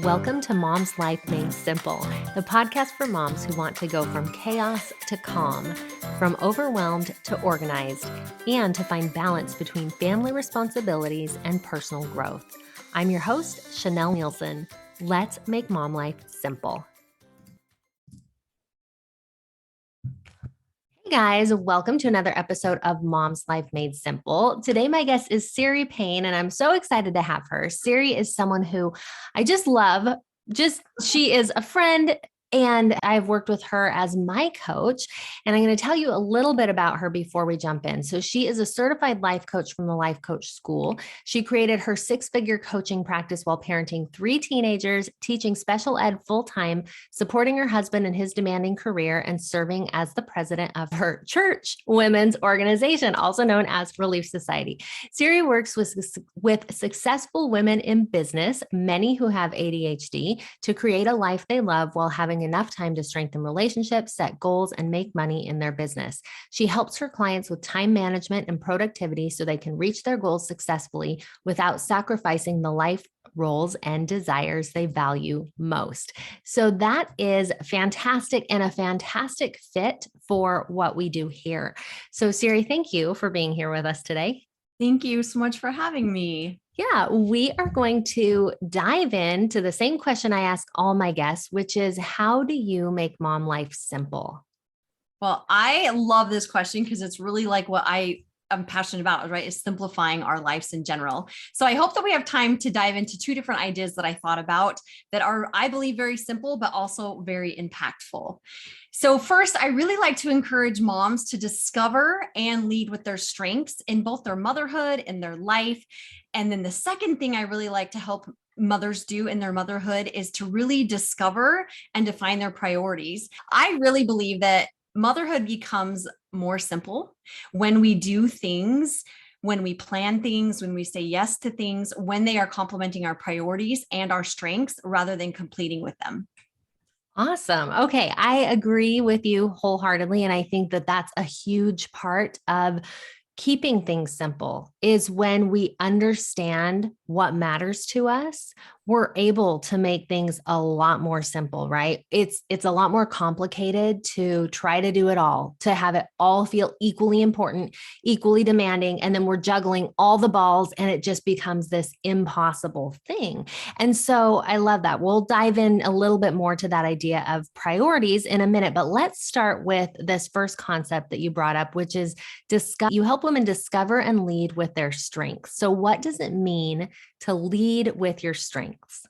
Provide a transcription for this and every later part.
Welcome to Mom's Life Made Simple, the podcast for moms who want to go from chaos to calm, from overwhelmed to organized, and to find balance between family responsibilities and personal growth. I'm your host, Chanel Nielsen. Let's make mom life simple. Hey guys, welcome to another episode of Mom's Life Made Simple. Today, my guest is Ceri Payne, and I'm so excited to have her. Ceri is someone who I just love. She is a friend, and I've worked with her as my coach. And I'm going to tell you a little bit about her before we jump in. So she is a certified life coach from the Life Coach School. She created her six-figure coaching practice while parenting 3 teenagers, teaching special ed full-time, supporting her husband in his demanding career, and serving as the president of her church women's organization, also known as Relief Society. Ceri works with successful women in business, many who have ADHD, to create a life they love while having enough time to strengthen relationships, set goals, and make money in their business. She helps her clients with time management and productivity so they can reach their goals successfully without sacrificing the life roles and desires they value most. So that is fantastic and a fantastic fit for what we do here. So Ceri, thank you for being here with us today. Thank you so much for having me. Yeah, we are going to dive into the same question I ask all my guests, which is, how do you make mom life simple? Well, I love this question because it's really like what I'm passionate about, right? Is simplifying our lives in general. So I hope that we have time to dive into 2 different ideas that I thought about that are, I believe, very simple, but also very impactful. So first, I really like to encourage moms to discover and lead with their strengths in both their motherhood and their life. And then the second thing I really like to help mothers do in their motherhood is to really discover and define their priorities. I really believe that motherhood becomes more simple when we do things, when we plan things, when we say yes to things, when they are complementing our priorities and our strengths rather than completing with them. Awesome. Okay. I agree with you wholeheartedly. And I think that that's a huge part of keeping things simple is when we understand what matters to us, we're able to make things a lot more simple, right? It's a lot more complicated to try to do it all, to have it all feel equally important, equally demanding, and then we're juggling all the balls and it just becomes this impossible thing. And so I love that. We'll dive in a little bit more to that idea of priorities in a minute, but let's start with this first concept that you brought up, which is you help women discover and lead with their strengths. So what does it mean to lead with your strengths?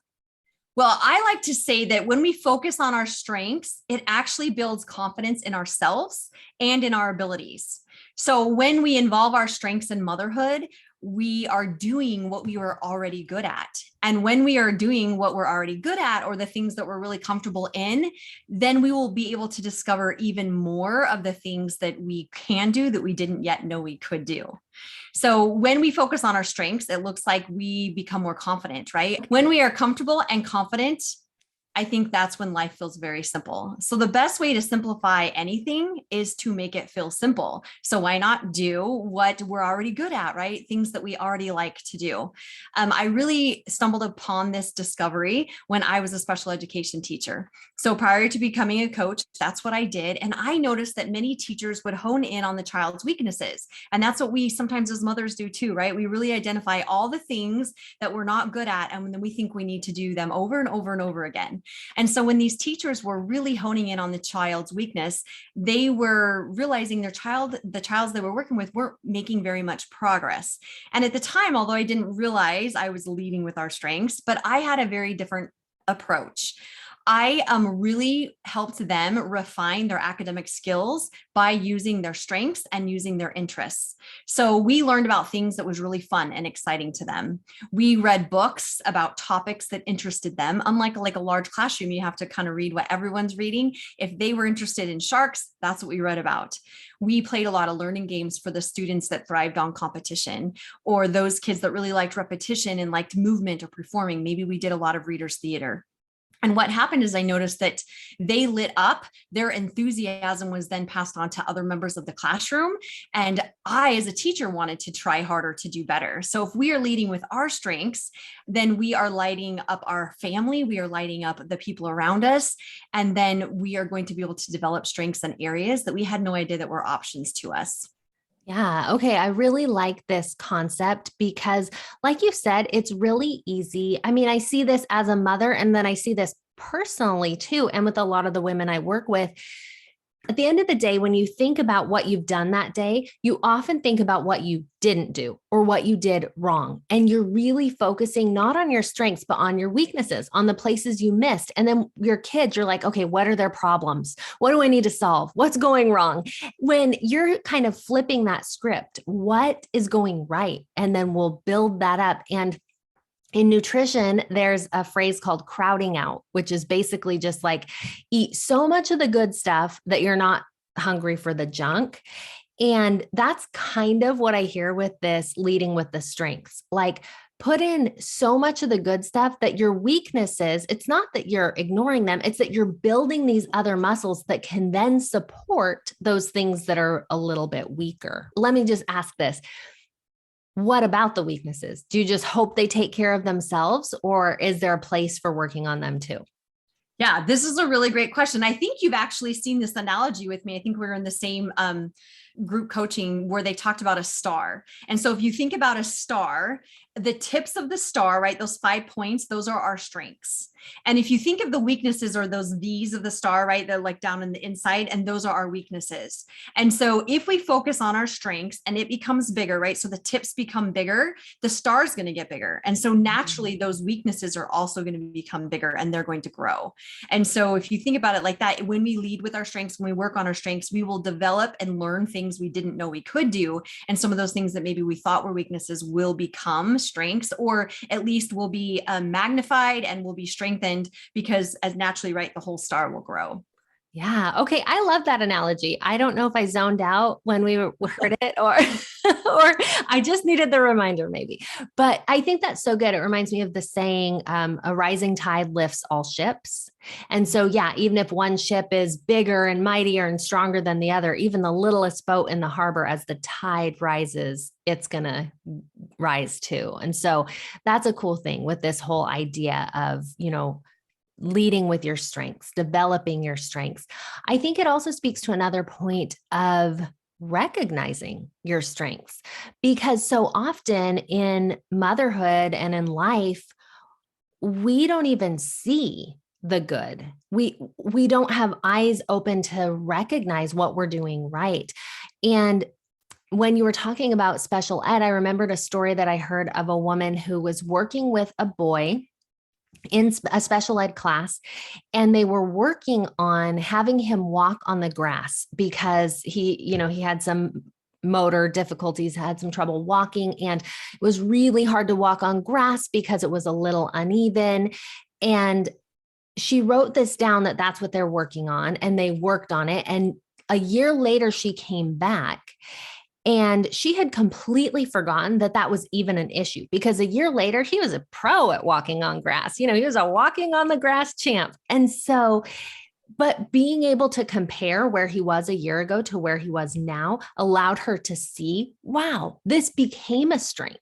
Well, I like to say that when we focus on our strengths, it actually builds confidence in ourselves and in our abilities. So when we involve our strengths in motherhood, we are doing what we were already good at. And when we are doing what we're already good at, or the things that we're really comfortable in, then we will be able to discover even more of the things that we can do that we didn't yet know we could do. So when we focus on our strengths, it looks like we become more confident, right? When we are comfortable and confident, I think that's when life feels very simple. So the best way to simplify anything is to make it feel simple. So why not do what we're already good at, right? Things that we already like to do. I really stumbled upon this discovery when I was a special education teacher. So prior to becoming a coach, that's what I did. And I noticed that many teachers would hone in on the child's weaknesses. And that's what we sometimes as mothers do too, right? We really identify all the things that we're not good at, and then we think we need to do them over and over and over again. And so when these teachers were really honing in on the child's weakness, they were realizing the childs they were working with weren't making very much progress. And at the time, although I didn't realize I was leading with our strengths, but I had a very different approach. I really helped them refine their academic skills by using their strengths and using their interests. So we learned about things that was really fun and exciting to them. We read books about topics that interested them. Unlike like a large classroom, you have to kind of read what everyone's reading. If they were interested in sharks, that's what we read about. We played a lot of learning games for the students that thrived on competition, or those kids that really liked repetition and liked movement or performing. Maybe we did a lot of readers' theater. And what happened is I noticed that they lit up, their enthusiasm was then passed on to other members of the classroom. And I, as a teacher, wanted to try harder to do better. So if we are leading with our strengths, then we are lighting up our family, we are lighting up the people around us. And then we are going to be able to develop strengths in areas that we had no idea that were options to us. Yeah. Okay. I really like this concept because, like you said, it's really easy. I mean, I see this as a mother, and then I see this personally too. And with a lot of the women I work with, at the end of the day, when you think about what you've done that day, you often think about what you didn't do or what you did wrong. And you're really focusing not on your strengths, but on your weaknesses, on the places you missed. And then your kids, you're like, okay, what are their problems? What do I need to solve? What's going wrong? When you're kind of flipping that script, what is going right? And then we'll build that up. And in nutrition, there's a phrase called crowding out, which is basically just like eat so much of the good stuff that you're not hungry for the junk. And that's kind of what I hear with this leading with the strengths. Like put in so much of the good stuff that your weaknesses, it's not that you're ignoring them, it's that you're building these other muscles that can then support those things that are a little bit weaker. Let me just ask this. What about the weaknesses? Do you just hope they take care of themselves, or is there a place for working on them too? Yeah, this is a really great question. I think you've actually seen this analogy with me. I think we were in the same group coaching where they talked about a star. And so if you think about a star, the tips of the star, right, those 5 points, those are our strengths. And if you think of the weaknesses or those V's of the star, right, they're like down in the inside, and those are our weaknesses. And so if we focus on our strengths and it becomes bigger, right, so the tips become bigger, the star is going to get bigger. And so naturally, those weaknesses are also going to become bigger and they're going to grow. And so if you think about it like that, when we lead with our strengths, when we work on our strengths, we will develop and learn things we didn't know we could do. And some of those things that maybe we thought were weaknesses will become strengths, or at least will be magnified and will be strengthened, because as naturally, right, the whole star will grow. Yeah. Okay. I love that analogy. I don't know if I zoned out when we heard it, or, or I just needed the reminder maybe, but I think that's so good. It reminds me of the saying, a rising tide lifts all ships. And so, yeah, even if one ship is bigger and mightier and stronger than the other, even the littlest boat in the harbor, as the tide rises, it's going to rise too. And so that's a cool thing with this whole idea of, leading with your strengths, developing your strengths. I think it also speaks to another point of recognizing your strengths, because so often in motherhood and in life, we don't even see the good. We don't have eyes open to recognize what we're doing right. And when you were talking about special ed, I remembered a story that I heard of a woman who was working with a boy in a special ed class, and they were working on having him walk on the grass because he had some motor difficulties, had some trouble walking, and it was really hard to walk on grass because it was a little uneven. And she wrote this down, that that's what they're working on, and they worked on it. And a year later, she came back, and she had completely forgotten that that was even an issue, because a year later, he was a pro at walking on grass. He was a walking on the grass champ. And so, but being able to compare where he was a year ago to where he was now allowed her to see, wow, this became a strength.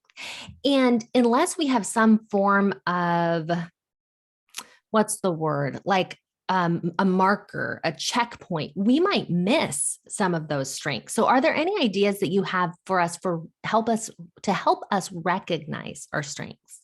And unless we have some form of, what's the word? Like a marker, a checkpoint, we might miss some of those strengths. So are there any ideas that you have for us help us recognize our strengths?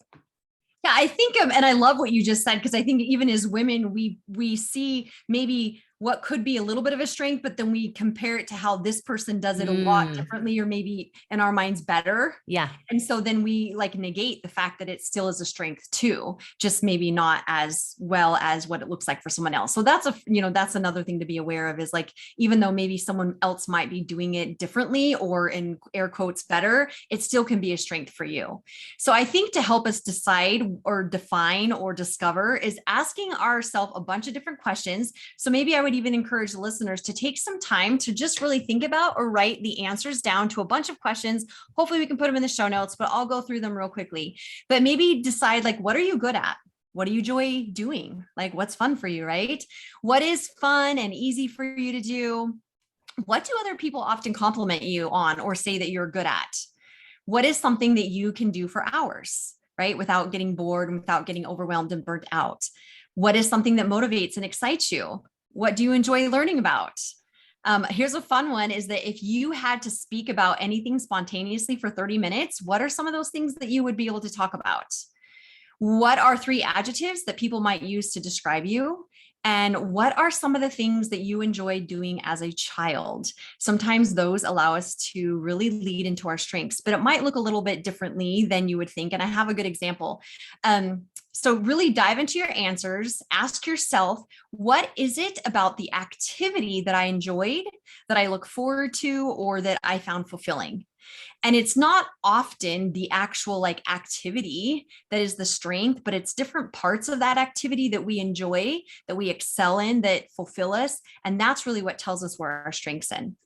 Yeah, I think and I love what you just said, because I think even as women, we see maybe what could be a little bit of a strength, but then we compare it to how this person does it a lot differently, or maybe in our minds better. Yeah. And so then we like negate the fact that it still is a strength too, just maybe not as well as what it looks like for someone else. So that's that's another thing to be aware of, is like, even though maybe someone else might be doing it differently, or in air quotes better, it still can be a strength for you. So I think to help us decide or define or discover is asking ourselves a bunch of different questions. So maybe I would even encourage the listeners to take some time to just really think about or write the answers down to a bunch of questions. Hopefully we can put them in the show notes, but I'll go through them real quickly. But maybe decide, like, what are you good at? What do you enjoy doing? Like, what's fun for you, right? What is fun and easy for you to do? What do other people often compliment you on or say that you're good at? What is something that you can do for hours, right? Without getting bored and without getting overwhelmed and burnt out? What is something that motivates and excites you? What do you enjoy learning about? Here's a fun one is that if you had to speak about anything spontaneously for 30 minutes, what are some of those things that you would be able to talk about? What are 3 adjectives that people might use to describe you? And what are some of the things that you enjoy doing as a child? Sometimes those allow us to really lead into our strengths, but it might look a little bit differently than you would think. And I have a good example. So really dive into your answers, ask yourself, what is it about the activity that I enjoyed, that I look forward to, or that I found fulfilling? And it's not often the actual like activity that is the strength, but it's different parts of that activity that we enjoy, that we excel in, that fulfill us. And that's really what tells us where our strengths in.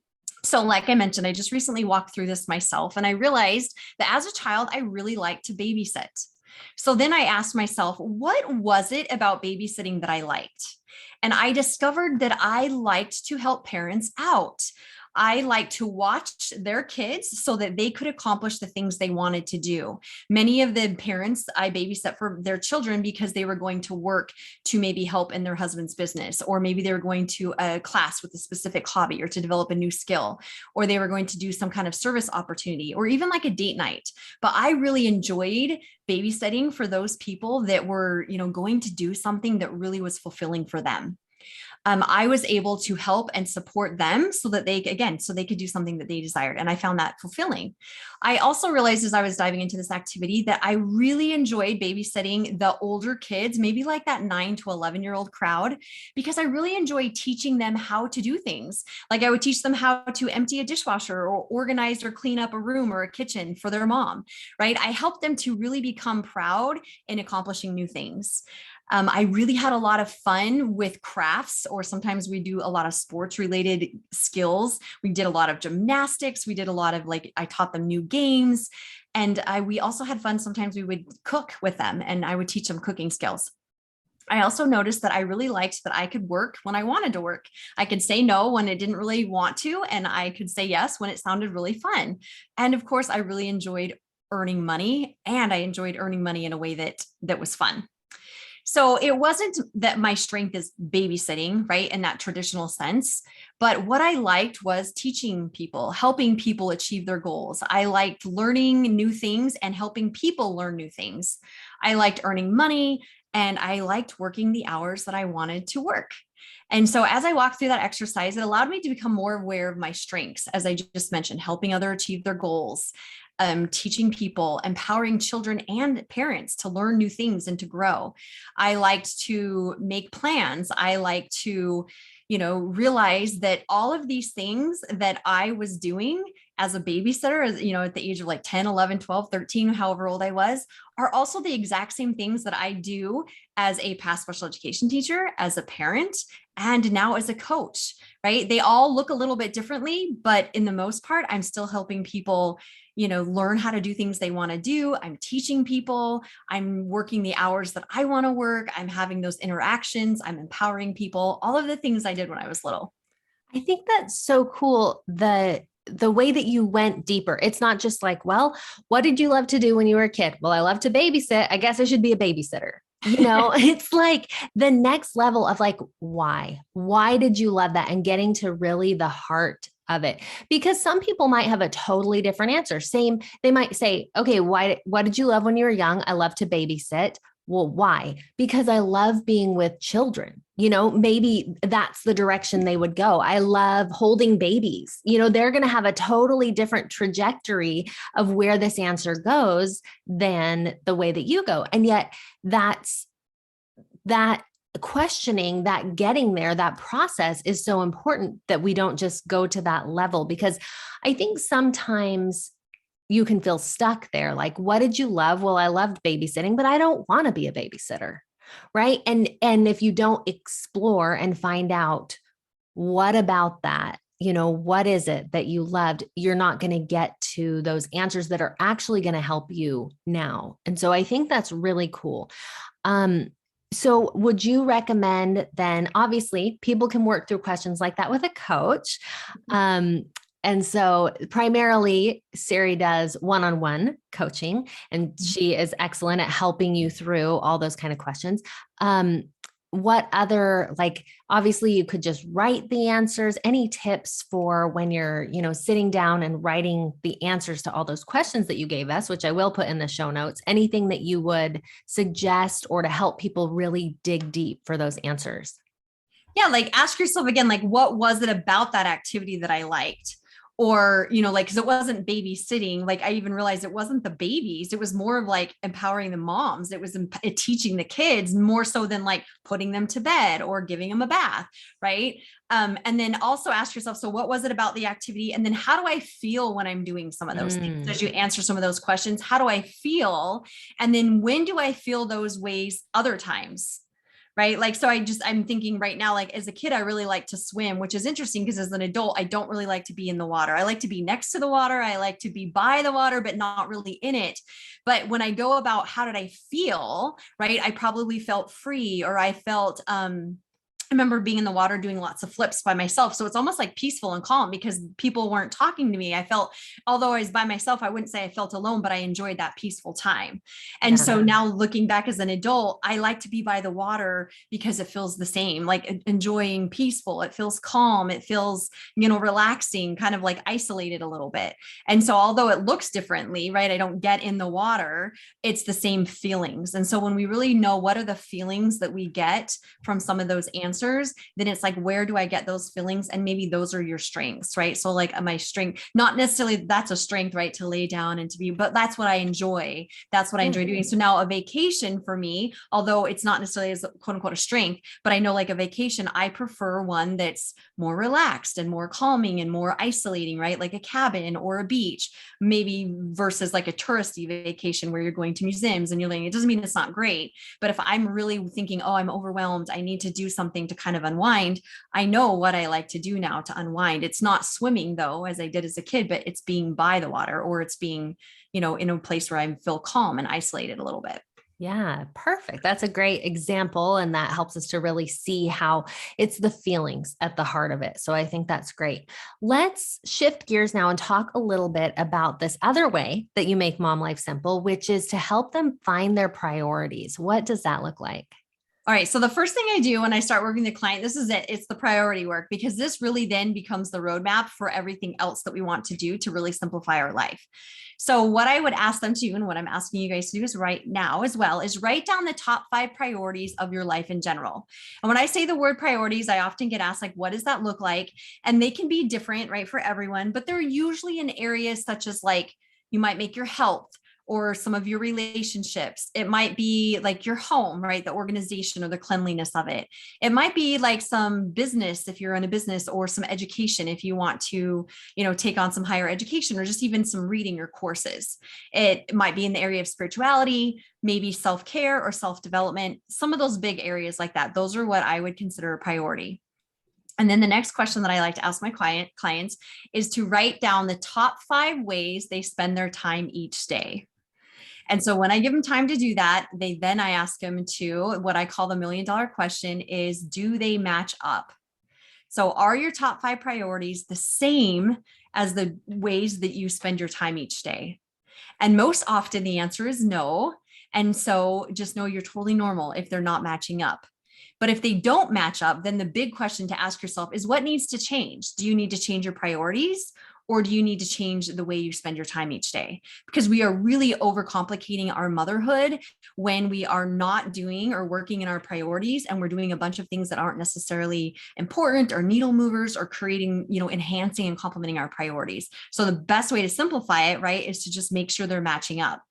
So like I mentioned, I just recently walked through this myself and I realized that as a child, I really liked to babysit. So then I asked myself, what was it about babysitting that I liked? And I discovered that I liked to help parents out. I like to watch their kids so that they could accomplish the things they wanted to do. Many of the parents I babysat for their children because they were going to work to maybe help in their husband's business, or maybe they were going to a class with a specific hobby or to develop a new skill, or they were going to do some kind of service opportunity, or even like a date night. But I really enjoyed babysitting for those people that were, going to do something that really was fulfilling for them. I was able to help and support them so that they could do something that they desired. And I found that fulfilling. I also realized as I was diving into this activity that I really enjoyed babysitting the older kids, maybe like that 9 to 11-year-old crowd, because I really enjoyed teaching them how to do things. Like I would teach them how to empty a dishwasher or organize or clean up a room or a kitchen for their mom, right? I helped them to really become proud in accomplishing new things. I really had a lot of fun with crafts, or sometimes we do a lot of sports related skills. We did a lot of gymnastics. We did a lot of I taught them new games. And we also had fun. Sometimes we would cook with them and I would teach them cooking skills. I also noticed that I really liked that I could work when I wanted to work. I could say no when I didn't really want to, and I could say yes when it sounded really fun. And of course, I really enjoyed earning money, and I enjoyed earning money in a way that was fun. So it wasn't that my strength is babysitting, right, in that traditional sense, but what I liked was teaching people, helping people achieve their goals. I liked learning new things and helping people learn new things. I liked earning money, and I liked working the hours that I wanted to work. And so as I walked through that exercise, it allowed me to become more aware of my strengths, as I just mentioned, helping others achieve their goals, teaching people, empowering children and parents to learn new things and to grow. I liked to make plans. I like to, realize that all of these things that I was doing as a babysitter, at the age of 10, 11, 12, 13, however old I was, are also the exact same things that I do as a past special education teacher, as a parent, and now as a coach, right? They all look a little bit differently, but in the most part, I'm still helping people learn how to do things they want to do. I'm teaching people. I'm working the hours that I want to work. I'm having those interactions. I'm empowering people, all of the things I did when I was little. I think that's so cool. The way that you went deeper. It's not just well, what did you love to do when you were a kid? Well, I love to babysit. I guess I should be a babysitter. It's like the next level of why did you love that? And getting to really the heart of it, because some people might have a totally different answer. They might say, okay, what did you love when you were young? I love to babysit. Well, why? Because I love being with children. Maybe that's the direction they would go. I love holding babies. They're going to have a totally different trajectory of where this answer goes than the way that you go. And yet that questioning, that getting there, that process is so important that we don't just go to that level, because I think sometimes you can feel stuck there. What did you love? Well, I loved babysitting, but I don't want to be a babysitter. Right. And if you don't explore and find out what about that, what is it that you loved, you're not going to get to those answers that are actually going to help you now. And so I think that's really cool. So would you recommend then, obviously people can work through questions like that with a coach. And so primarily Ceri does one-on-one coaching, and she is excellent at helping you through all those kind of questions. What other, like, obviously you could just write the answers. Any tips for when you're, sitting down and writing the answers to all those questions that you gave us, which I will put in the show notes, anything that you would suggest or to help people really dig deep for those answers? Yeah, like ask yourself again, like, what was it about that activity that I liked? Or, like, because it wasn't babysitting. Like, I even realized it wasn't the babies. It was more of like empowering the moms. It was teaching the kids more so than like putting them to bed or giving them a bath. Right. And then also ask yourself, so what was it about the activity? And then how do I feel when I'm doing some of those things? As you answer some of those questions, how do I feel? And then when do I feel those ways other times? Right. Like, so I'm thinking right now, like as a kid, I really like to swim, which is interesting because as an adult, I don't really like to be in the water. I like to be next to the water. I like to be by the water, but not really in it. But when I go about how did I feel, right, I probably felt free, or I felt, I remember being in the water doing lots of flips by myself. So it's almost like peaceful and calm because people weren't talking to me. I felt, although I was by myself, I wouldn't say I felt alone, but I enjoyed that peaceful time. And so now looking back as an adult, I like to be by the water because it feels the same, like enjoying peaceful. It feels calm. It feels, relaxing, kind of like isolated a little bit. And so although it looks differently, right, I don't get in the water, it's the same feelings. And so when we really know what are the feelings that we get from some of those answers, then it's like, where do I get those feelings? And maybe those are your strengths, right? So like my strength, not necessarily that's a strength, right, to lay down and to be, but that's what I enjoy. That's what I enjoy doing. So now a vacation for me, although it's not necessarily as quote unquote a strength, but I know like a vacation, I prefer one that's more relaxed and more calming and more isolating, right? Like a cabin or a beach, maybe versus like a touristy vacation where you're going to museums and you're like, it doesn't mean it's not great. But if I'm really thinking, oh, I'm overwhelmed, I need to do something to kind of unwind, I know what I like to do now to unwind. It's not swimming though, as I did as a kid, but it's being by the water, or it's being, in a place where I feel calm and isolated a little bit. Yeah, perfect. That's a great example. And that helps us to really see how it's the feelings at the heart of it. So I think that's great. Let's shift gears now and talk a little bit about this other way that you make mom life simple, which is to help them find their priorities. What does that look like? All right. So the first thing I do when I start working with the client, this is it. It's the priority work, because this really then becomes the roadmap for everything else that we want to do to really simplify our life. So what I would ask them to do, and what I'm asking you guys to do is right now as well, is write down the top 5 priorities of your life in general. And when I say the word priorities, I often get asked, like, what does that look like? And they can be different, right, for everyone, but they're usually in areas such as like, you might make your health, or some of your relationships. It might be like your home, right? The organization or the cleanliness of it. It might be like some business if you're in a business, or some education if you want to, take on some higher education, or just even some reading or courses. It might be in the area of spirituality, maybe self-care or self-development, some of those big areas like that. Those are what I would consider a priority. And then the next question that I like to ask my clients is to write down the top 5 ways they spend their time each day. And so when I give them time to do that, I ask them to, what I call the $1 million question is, do they match up? So are your top 5 priorities the same as the ways that you spend your time each day? And most often the answer is no. And so just know you're totally normal if they're not matching up. But if they don't match up, then the big question to ask yourself is, what needs to change? Do you need to change your priorities? Or do you need to change the way you spend your time each day? Because we are really overcomplicating our motherhood when we are not doing or working in our priorities, and we're doing a bunch of things that aren't necessarily important or needle movers or creating, enhancing and complementing our priorities. So the best way to simplify it, right, is to just make sure they're matching up.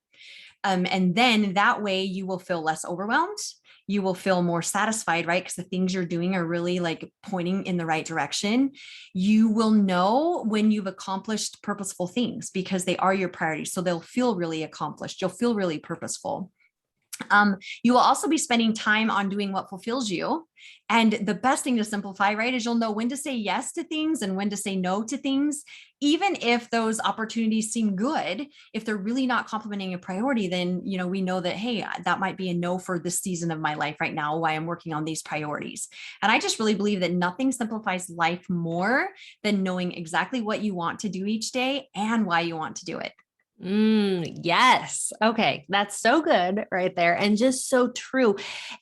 And then that way you will feel less overwhelmed. You will feel more satisfied, right? Because the things you're doing are really like pointing in the right direction. You will know when you've accomplished purposeful things because they are your priorities. So they'll feel really accomplished. You'll feel really purposeful. You will also be spending time on doing what fulfills you. And the best thing to simplify, right, is you'll know when to say yes to things and when to say no to things. Even if those opportunities seem good, if they're really not complementing a priority, then, we know that, hey, that might be a no for this season of my life right now, why I'm working on these priorities. And I just really believe that nothing simplifies life more than knowing exactly what you want to do each day and why you want to do it. Yes. Okay. That's so good right there. And just so true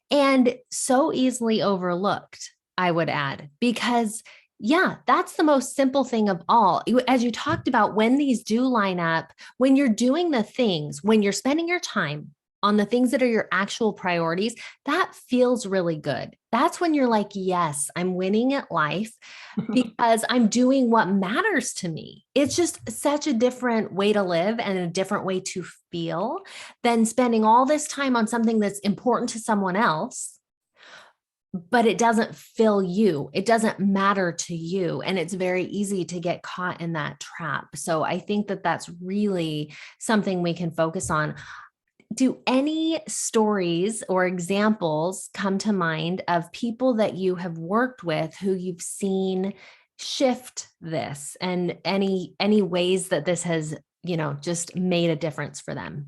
and so easily overlooked, I would add, because yeah, that's the most simple thing of all. As you talked about, when these do line up, when you're doing the things, when you're spending your time on the things that are your actual priorities, that feels really good. That's when you're like, yes, I'm winning at life because I'm doing what matters to me. It's just such a different way to live and a different way to feel than spending all this time on something that's important to someone else, but it doesn't fill you. It doesn't matter to you. And it's very easy to get caught in that trap. So I think that that's really something we can focus on. Do any stories or examples come to mind of people that you have worked with who you've seen shift this, and any ways that this has, just made a difference for them?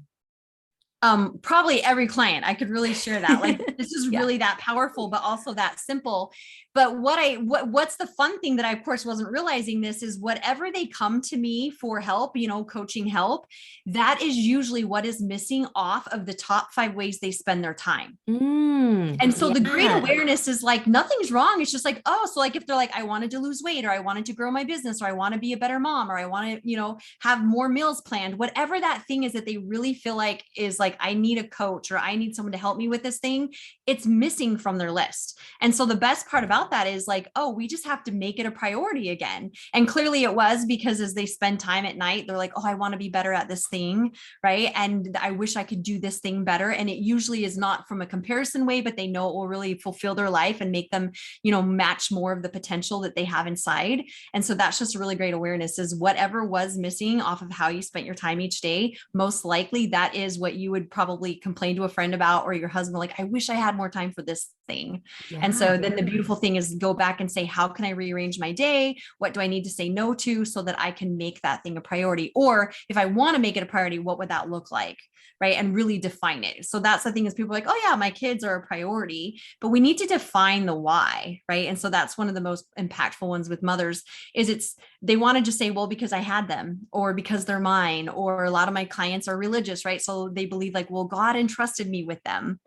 Probably every client. I could really share that. Like, this is Yeah. really that powerful, but also that simple. But what's the fun thing that I, of course, wasn't realizing this is whatever they come to me for help, coaching help, that is usually what is missing off of the top 5 ways they spend their time. And so the great Yeah. awareness is like, nothing's wrong. It's just like, oh, so like if they're like, I wanted to lose weight, or I wanted to grow my business, or I want to be a better mom, or I want to, have more meals planned, whatever that thing is that they really feel like is like, I need a coach or I need someone to help me with this thing, it's missing from their list. And so the best part about that is like, oh, we just have to make it a priority again. And clearly it was, because as they spend time at night, they're like, oh, I want to be better at this thing. Right. And I wish I could do this thing better. And it usually is not from a comparison way, but they know it will really fulfill their life and make them, match more of the potential that they have inside. And so that's just a really great awareness, is whatever was missing off of how you spent your time each day, most likely that is what you would probably complain to a friend about, or your husband, like, I wish I had more time for this thing. Yeah. And so then the beautiful thing is go back and say, how can I rearrange my day? What do I need to say no to so that I can make that thing a priority? Or if I want to make it a priority, what would that look like? Right. And really define it. So that's the thing, is people are like, oh yeah, my kids are a priority, but we need to define the why. Right. And so that's one of the most impactful ones with mothers, is they want to just say, well, because I had them, or because they're mine, or a lot of my clients are religious, right? So they believe like, well, God entrusted me with them.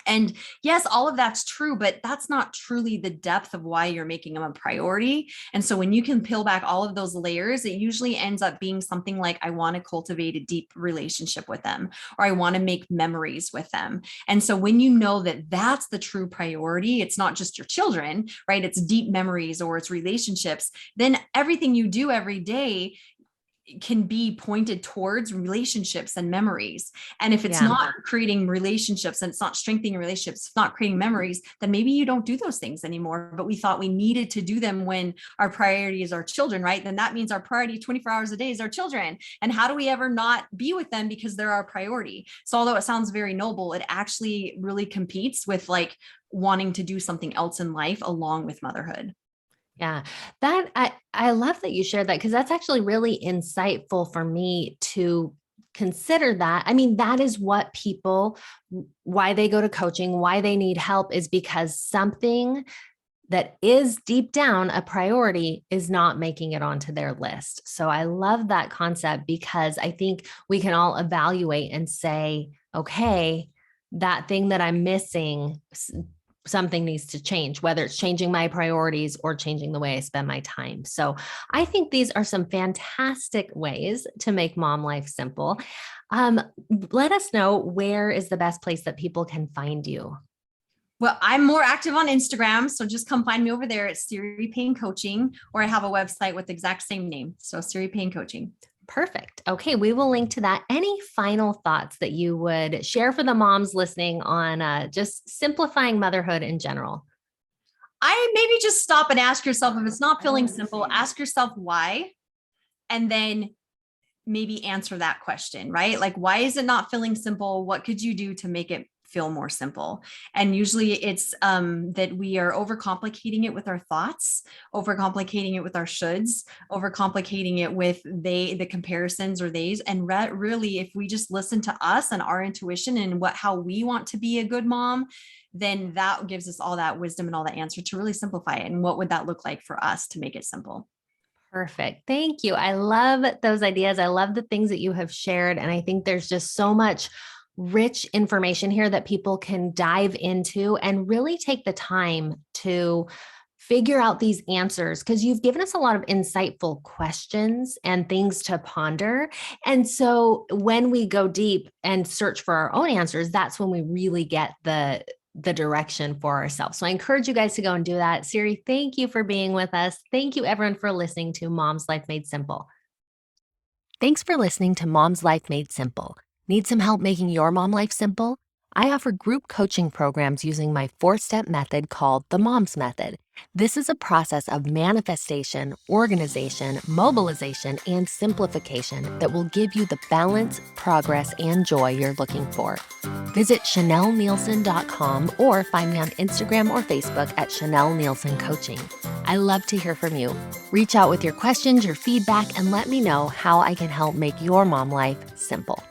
And yes, all of that's true, but that's not truly the depth of why you're making them a priority. And so when you can peel back all of those layers, it usually ends up being something like, I want to cultivate a deep relationship with them, or I want to make memories with them. And so when you know that that's the true priority, it's not just your children, right? It's deep memories or it's relationships, then everything you do every day can be pointed towards relationships and memories. And if it's not creating relationships, and it's not strengthening relationships, it's not creating memories, then maybe you don't do those things anymore. But we thought we needed to do them when our priority is our children, right? Then that means our priority 24 hours a day is our children. And how do we ever not be with them because they're our priority? So although it sounds very noble, it actually really competes with like wanting to do something else in life along with motherhood. Yeah, that I love that you shared that, because that's actually really insightful for me to consider that. I mean, that is what people, why they go to coaching, why they need help, is because something that is deep down a priority is not making it onto their list. So I love that concept, because I think we can all evaluate and say, okay, that thing that I'm missing, something needs to change, whether it's changing my priorities or changing the way I spend my time. So I think these are some fantastic ways to make mom life simple. Let us know, where is the best place that people can find you? Well, I'm more active on Instagram, so just come find me over there at Ceri Payne Coaching, or I have a website with the exact same name. So Ceri Payne Coaching. Perfect. Okay, we will link to that. Any final thoughts that you would share for the moms listening on just simplifying motherhood in general? I maybe just stop and ask yourself, if it's not feeling simple, ask yourself why, and then maybe answer that question, right? Like, why is it not feeling simple? What could you do to make it feel more simple. And usually it's that we are overcomplicating it with our thoughts, overcomplicating it with our shoulds, overcomplicating it with the comparisons or theys. And really, if we just listen to us and our intuition and how we want to be a good mom, then that gives us all that wisdom and all that answer to really simplify it. And what would that look like for us to make it simple? Perfect. Thank you. I love those ideas. I love the things that you have shared. And I think there's just so much rich information here that people can dive into and really take the time to figure out these answers, because you've given us a lot of insightful questions and things to ponder. And so when we go deep and search for our own answers, that's when we really get the direction for ourselves. So I encourage you guys to go and do that. Ceri, thank you for being with us. Thank you everyone for listening to Mom's Life Made Simple. Thanks for listening to Mom's Life Made Simple. Need some help making your mom life simple? I offer group coaching programs using my 4-step method called the Mom's Method. This is a process of manifestation, organization, mobilization, and simplification that will give you the balance, progress, and joy you're looking for. Visit ChanelNielsen.com or find me on Instagram or Facebook at Chanel Nielsen Coaching. I love to hear from you. Reach out with your questions, your feedback, and let me know how I can help make your mom life simple.